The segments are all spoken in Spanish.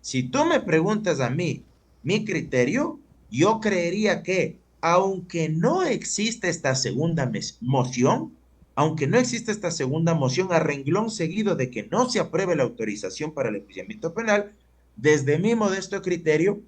Si tú me preguntas a mí, mi criterio, yo creería que aunque no existe esta moción, aunque no existe esta segunda moción a renglón seguido de que no se apruebe la autorización para el enjuiciamiento penal, desde mi modesto criterio,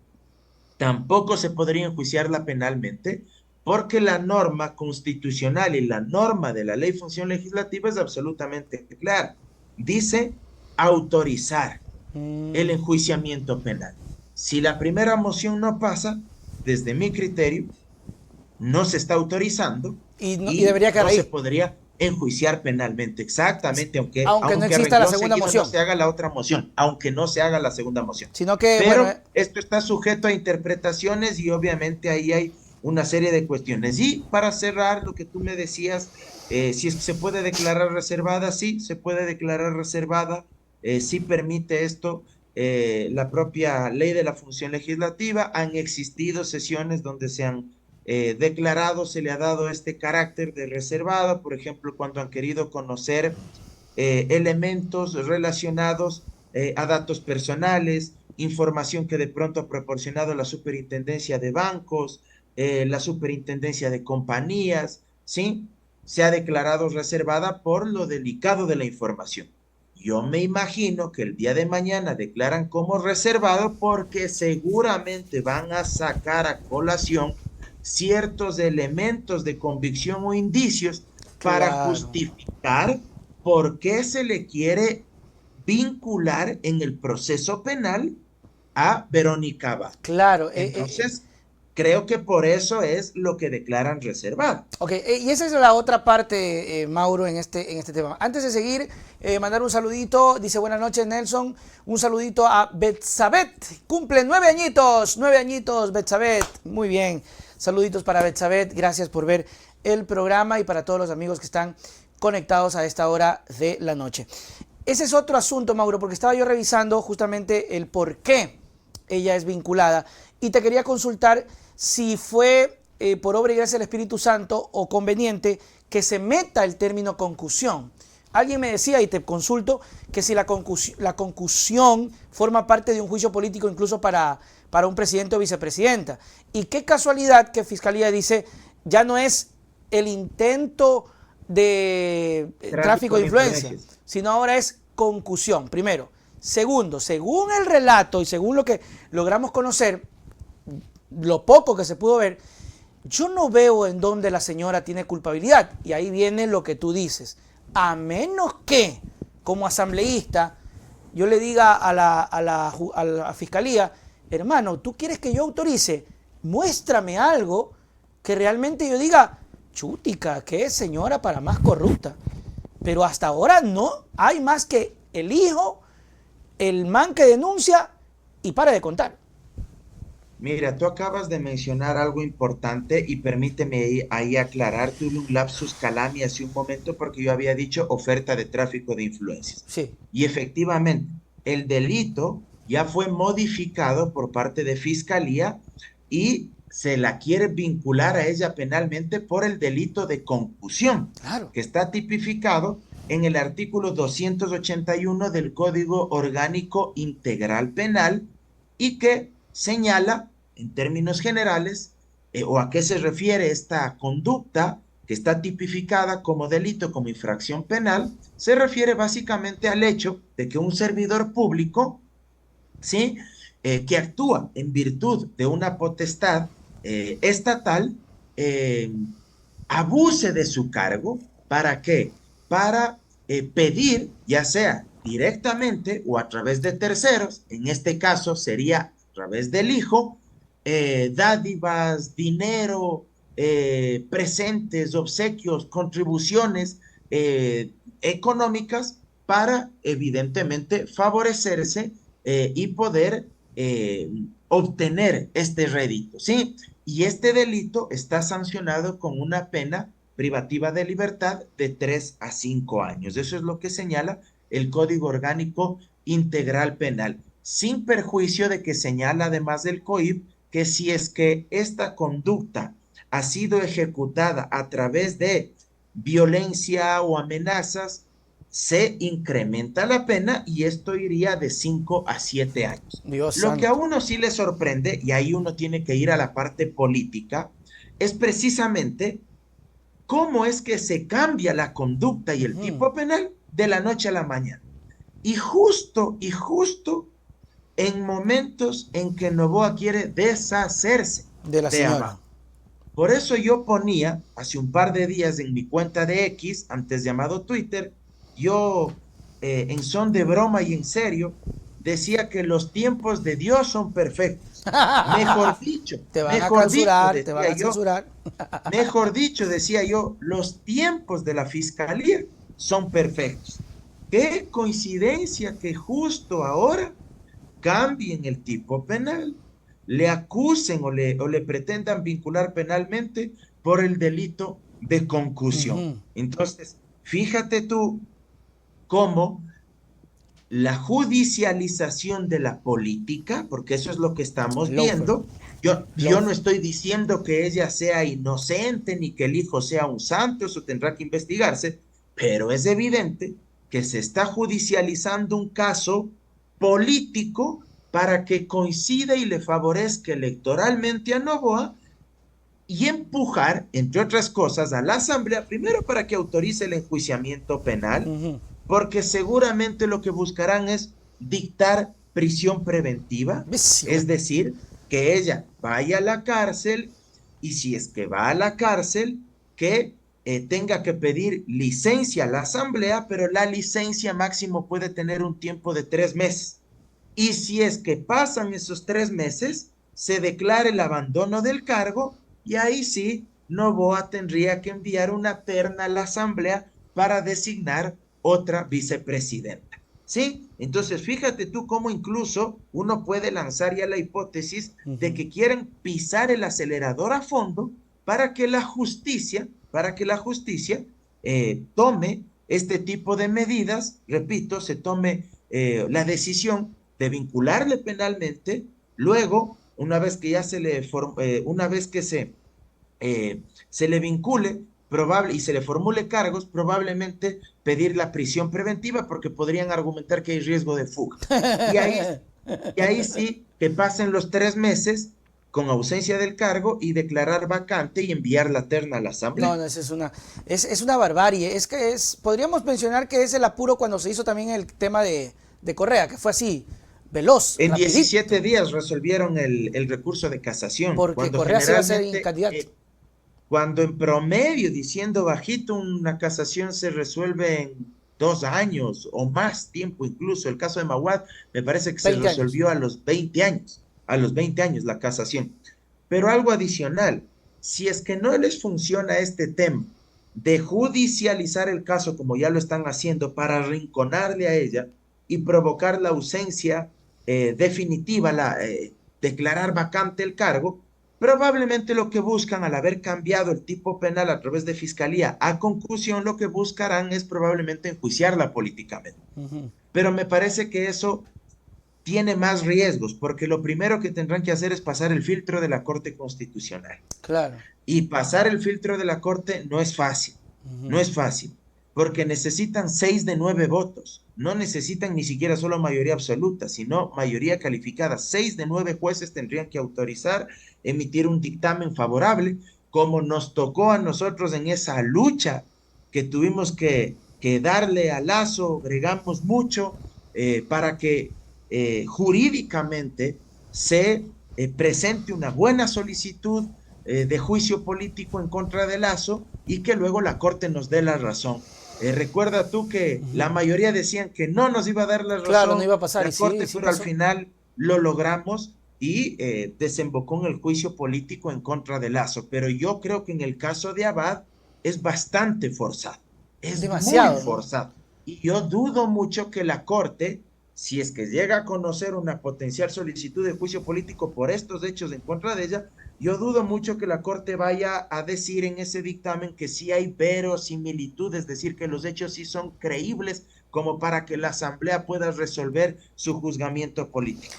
tampoco se podría enjuiciarla penalmente porque la norma constitucional y la norma de la ley de función legislativa es absolutamente clara. Dice autorizar el Mm, enjuiciamiento penal. Si la primera moción no pasa, desde mi criterio, no se está autorizando y y debería quedar no se ahí, podría enjuiciar penalmente, exactamente, aunque no aunque a exista la renglón segunda seguido no moción, se haga la otra moción, aunque no se haga la segunda moción. sino que, bueno, Pero esto está sujeto a interpretaciones y obviamente ahí hay una serie de cuestiones. Y para cerrar, lo que tú me decías, si es que se puede declarar reservada, sí, se puede declarar reservada, sí permite esto la propia ley de la función legislativa. Han existido sesiones donde se han declarado, se le ha dado este carácter de reservada, por ejemplo, cuando han querido conocer elementos relacionados a datos personales, información que de pronto ha proporcionado la superintendencia de bancos, la superintendencia de compañías, ¿sí? Se ha declarado reservada por lo delicado de la información. Yo me imagino que el día de mañana declaran como reservado porque seguramente van a sacar a colación ciertos elementos de convicción o indicios para claro, justificar por qué se le quiere vincular en el proceso penal a Verónica Abad. claro. Entonces, creo que por eso es lo que declaran reservado. Ok, y esa es la otra parte, Mauro, en este tema. Antes de seguir, mandar un saludito, dice buenas noches Nelson, un saludito a Betsabet, cumple 9 añitos Betsabet, muy bien, saluditos para Betsabet, gracias por ver el programa y para todos los amigos que están conectados a esta hora de la noche. Ese es otro asunto, Mauro, porque estaba yo revisando justamente el por qué ella es vinculada y te quería consultar si fue por obra y gracia del Espíritu Santo o conveniente que se meta el término concusión. Alguien me decía, y te consulto, que si la concusión forma parte de un juicio político incluso para un presidente o vicepresidenta. Y qué casualidad que Fiscalía dice, ya no es el intento de tráfico Tráfico de de influencia, influencias. sino ahora es concusión, primero. Segundo, según el relato y según lo que logramos conocer, lo poco que se pudo ver, yo no veo en dónde la señora tiene culpabilidad. Y ahí viene lo que tú dices. A menos que, como asambleísta, yo le diga a la fiscalía, hermano, ¿tú quieres que yo autorice? Muéstrame algo que realmente yo diga, chútica, que es señora para más corrupta. Pero hasta ahora no hay más que el hijo, el man que denuncia y para de contar. Mira, tú acabas de mencionar algo importante y permíteme ahí aclarar, tuve un lapsus calami hace un momento porque yo había dicho oferta de tráfico de influencias. Sí, Y efectivamente, el delito ya fue modificado por parte de Fiscalía y se la quiere vincular a ella penalmente por el delito de concusión, claro. que está tipificado en el artículo 281 del Código Orgánico Integral Penal y que señala en términos generales, o a qué se refiere esta conducta que está tipificada como delito, como infracción penal, se refiere básicamente al hecho de que un servidor público, ¿sí? Que actúa en virtud de una potestad estatal, eh, abuse de su cargo. ¿Para qué? Para pedir, ya sea directamente o a través de terceros, en este caso sería a través del hijo, dádivas, dinero, presentes, obsequios, contribuciones económicas para evidentemente favorecerse y poder obtener este rédito, ¿sí? Y este delito está sancionado con una pena privativa de libertad de 3 a 5 años. Eso es lo que señala el Código Orgánico Integral Penal, sin perjuicio de que señala además del COIP que si es que esta conducta ha sido ejecutada a través de violencia o amenazas, se incrementa la pena y esto iría de 5 a 7 años. Dios Lo que a santo. uno sí le sorprende, y ahí uno tiene que ir a la parte política, es precisamente cómo es que se cambia la conducta y el Ujú. tipo penal de la noche a la mañana. Y justo en momentos en que Novoa quiere deshacerse De la de señora. Abad. Por eso yo ponía hace un par de días en mi cuenta de X, antes llamado Twitter, yo en son de broma y en serio, decía que los tiempos de Dios son perfectos. Te van a censurar, te van a censurar. Mejor dicho, decía yo, los tiempos de la fiscalía son perfectos. Qué coincidencia que justo ahora cambien el tipo penal, le acusen o le pretendan vincular penalmente por el delito de concusión. Ujú. Entonces, fíjate tú cómo la judicialización de la política, porque eso es lo que estamos El lawfare. viendo. Yo no Lawfare. estoy diciendo que ella sea inocente ni que el hijo sea un santo, eso tendrá que investigarse, pero es evidente que se está judicializando un caso político para que coincida y le favorezca electoralmente a Novoa y empujar, entre otras cosas, a la Asamblea, primero para que autorice el enjuiciamiento penal, Ujú. porque seguramente lo que buscarán es dictar prisión preventiva, Vicio. es decir, que ella vaya a la cárcel y si es que va a la cárcel, que tenga que pedir licencia a la Asamblea, pero la licencia máximo puede tener un tiempo de 3 meses. Y si es que pasan esos 3 meses, se declara el abandono del cargo y ahí sí, Novoa tendría que enviar una terna a la Asamblea para designar otra vicepresidenta. ¿Sí? Entonces, fíjate tú cómo incluso uno puede lanzar ya la hipótesis de Ujú. que quieren pisar el acelerador a fondo para que la justicia tome este tipo de medidas, repito, se tome la decisión de vincularle penalmente, luego, una vez que ya una vez que se le vincule probable, y se le formule cargos, probablemente pedir la prisión preventiva porque podrían argumentar que hay riesgo de fuga. Y ahí, y ahí sí que pasen los 3 meses con ausencia del cargo y declarar vacante y enviar la terna a la No, asamblea. no, es una barbarie. Es que podríamos mencionar que es el apuro cuando se hizo también el tema de Correa, que fue así, veloz, En rapidito, 17 días resolvieron el recurso de casación, porque Correa se iba a ser candidato. cuando en promedio, diciendo bajito, una casación se resuelve en 2 años o más tiempo incluso. El caso de Maguad me parece que se 20 años. resolvió a los 20 años la casación. Pero algo adicional, si es que no les funciona este tema de judicializar el caso como ya lo están haciendo para arrinconarle a ella y provocar la ausencia definitiva, declarar vacante el cargo, probablemente lo que buscan al haber cambiado el tipo penal a través de fiscalía a concusión, lo que buscarán es probablemente enjuiciarla políticamente. Ujú. Pero me parece que eso tiene más riesgos, porque lo primero que tendrán que hacer es pasar el filtro de la Corte Constitucional. Claro. Y pasar el filtro de la Corte no es fácil, no Ujú. es fácil, porque necesitan 6 de 9 votos, no necesitan ni siquiera solo mayoría absoluta, sino mayoría calificada. 6 de 9 jueces tendrían que autorizar, emitir un dictamen favorable, como nos tocó a nosotros en esa lucha que tuvimos que darle a Lazo, bregamos mucho para que jurídicamente se presente una buena solicitud de juicio político en contra de Lazo y que luego la Corte nos dé la razón. Recuerda tú que la Ujú. mayoría decían que no nos iba a dar la Claro, no razón iba a pasar. Y la sí, Corte, sí pero al pasó. final lo logramos y desembocó en el juicio político en contra de Lazo. Pero yo creo que en el caso de Abad es bastante forzado, es muy Demasiado, ¿no? forzado. Y yo dudo mucho que la Corte, si es que llega a conocer una potencial solicitud de juicio político por estos hechos en contra de ella, yo dudo mucho que la Corte vaya a decir en ese dictamen que sí hay verosimilitud, es decir, que los hechos sí son creíbles como para que la Asamblea pueda resolver su juzgamiento político.